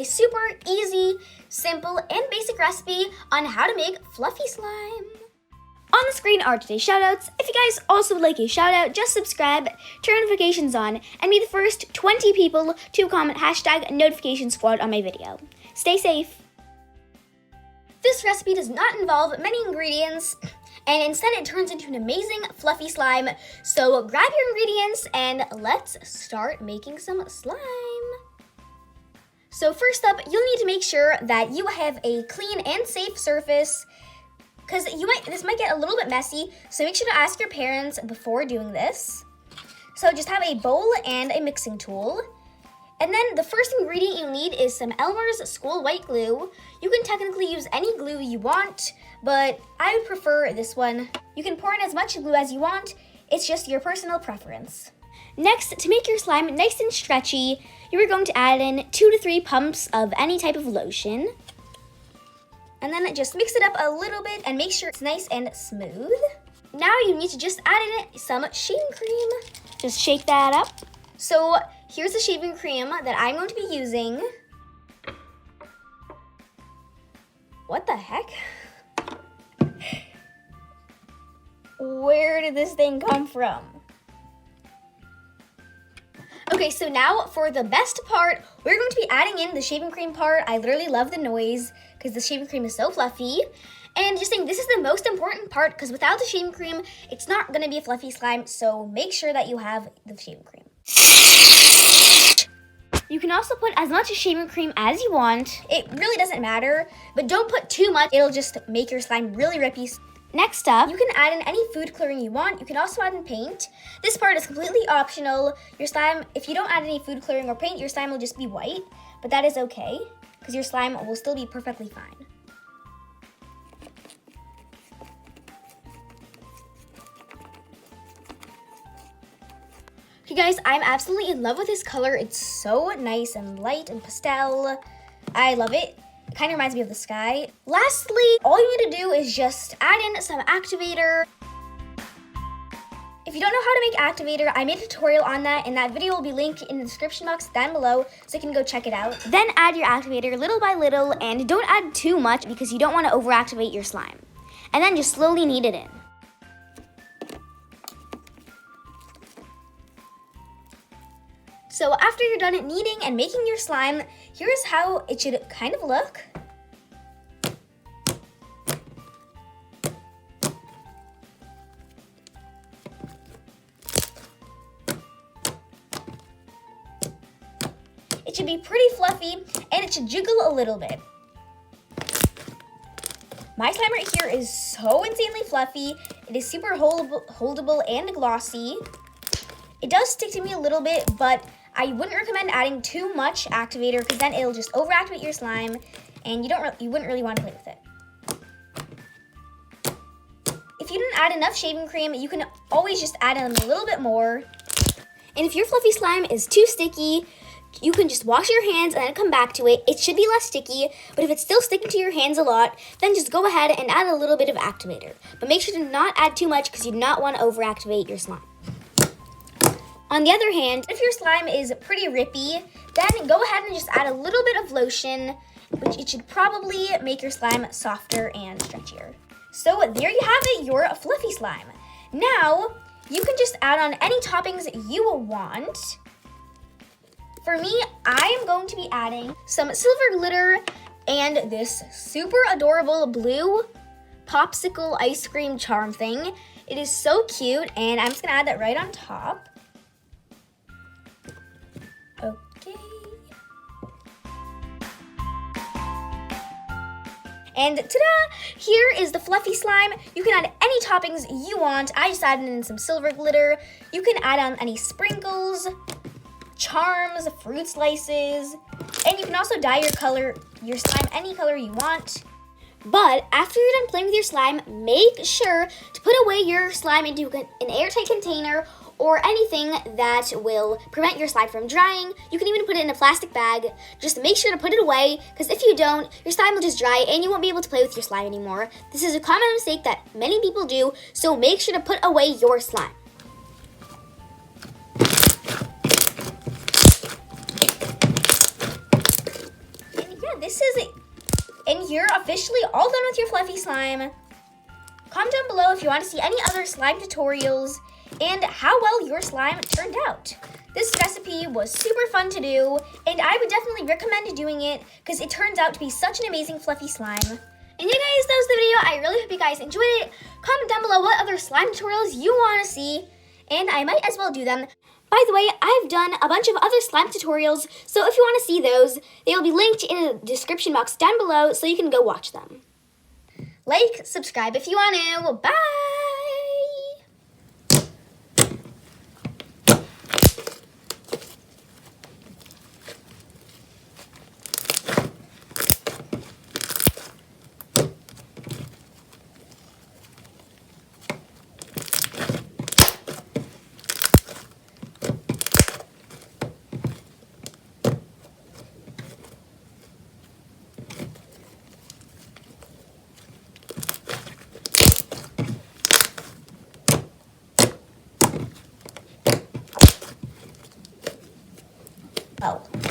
super easy, simple, and basic recipe on how to make fluffy slime. On the screen are today's shoutouts. If you guys also would like a shoutout, just subscribe, turn notifications on, and be the first 20 people to comment hashtag notification squad on my video. Stay safe. This recipe does not involve many ingredients, and instead it turns into an amazing fluffy slime. So grab your ingredients and let's start making some slime. So first up, you'll need to make sure that you have a clean and safe surface, because this might get a little bit messy, so make sure to ask your parents before doing this. So just have a bowl and a mixing tool. And then the first ingredient you need is some Elmer's School White Glue. You can technically use any glue you want, but I would prefer this one. You can pour in as much glue as you want, it's just your personal preference. Next, to make your slime nice and stretchy, you are going to add in 2 to 3 pumps of any type of lotion. And then just mix it up a little bit and make sure it's nice and smooth. Now you need to just add in some shaving cream. Just shake that up. So here's the shaving cream that I'm going to be using. What the heck? Where did this thing come from? Okay, so now for the best part, we're going to be adding in the shaving cream part. I literally love the noise because the shaving cream is so fluffy. And just saying, this is the most important part because without the shaving cream, it's not going to be a fluffy slime. So make sure that you have the shaving cream. You can also put as much shaving cream as you want. It really doesn't matter, but don't put too much. It'll just make your slime really rippy. Next up, you can add in any food coloring you want. You can also add in paint. This part is completely optional. Your slime, if you don't add any food coloring or paint, your slime will just be white, but that is okay because your slime will still be perfectly fine. Okay guys, I'm absolutely in love with this color. It's so nice and light and pastel. I love it. It kind of reminds me of the sky. Lastly, all you need to do is just add in some activator. If you don't know how to make activator, I made a tutorial on that, and that video will be linked in the description box down below, so you can go check it out. Then add your activator little by little, and don't add too much because you don't want to overactivate your slime. And then just slowly knead it in. So after you're done kneading and making your slime, here's how it should kind of look. It should be pretty fluffy and it should jiggle a little bit. My slime right here is so insanely fluffy. It is super holdable and glossy. It does stick to me a little bit, but I wouldn't recommend adding too much activator because then it'll just overactivate your slime and you wouldn't really want to play with it. If you didn't add enough shaving cream, you can always just add in a little bit more. And if your fluffy slime is too sticky, you can just wash your hands and then come back to it. It should be less sticky, but if it's still sticking to your hands a lot, then just go ahead and add a little bit of activator. But make sure to not add too much because you do not want to overactivate your slime. On the other hand, if your slime is pretty rippy, then go ahead and just add a little bit of lotion, which it should probably make your slime softer and stretchier. So there you have it, your fluffy slime. Now, you can just add on any toppings you want. For me, I am going to be adding some silver glitter and this super adorable blue popsicle ice cream charm thing. It is so cute, and I'm just gonna add that right on top. Okay. And ta-da! Here is the fluffy slime. You can add any toppings you want. I just added in some silver glitter. You can add on any sprinkles, charms, fruit slices, and you can also dye your slime any color you want. But after you're done playing with your slime, make sure to put away your slime into an airtight container or anything that will prevent your slime from drying. You can even put it in a plastic bag. Just make sure to put it away, because if you don't, your slime will just dry and you won't be able to play with your slime anymore. This is a common mistake that many people do, so make sure to put away your slime. and you're officially all done with your fluffy slime. Comment down below if you want to see any other slime tutorials and how well your slime turned out. This recipe was super fun to do, and I would definitely recommend doing it because it turns out to be such an amazing fluffy slime. And yeah guys, that was the video. I really hope you guys enjoyed it. Comment down below what other slime tutorials you want to see, and I might as well do them. By the way, I've done a bunch of other slime tutorials, so if you want to see those, they will be linked in the description box down below so you can go watch them. Like, subscribe if you want to. Bye! Oh.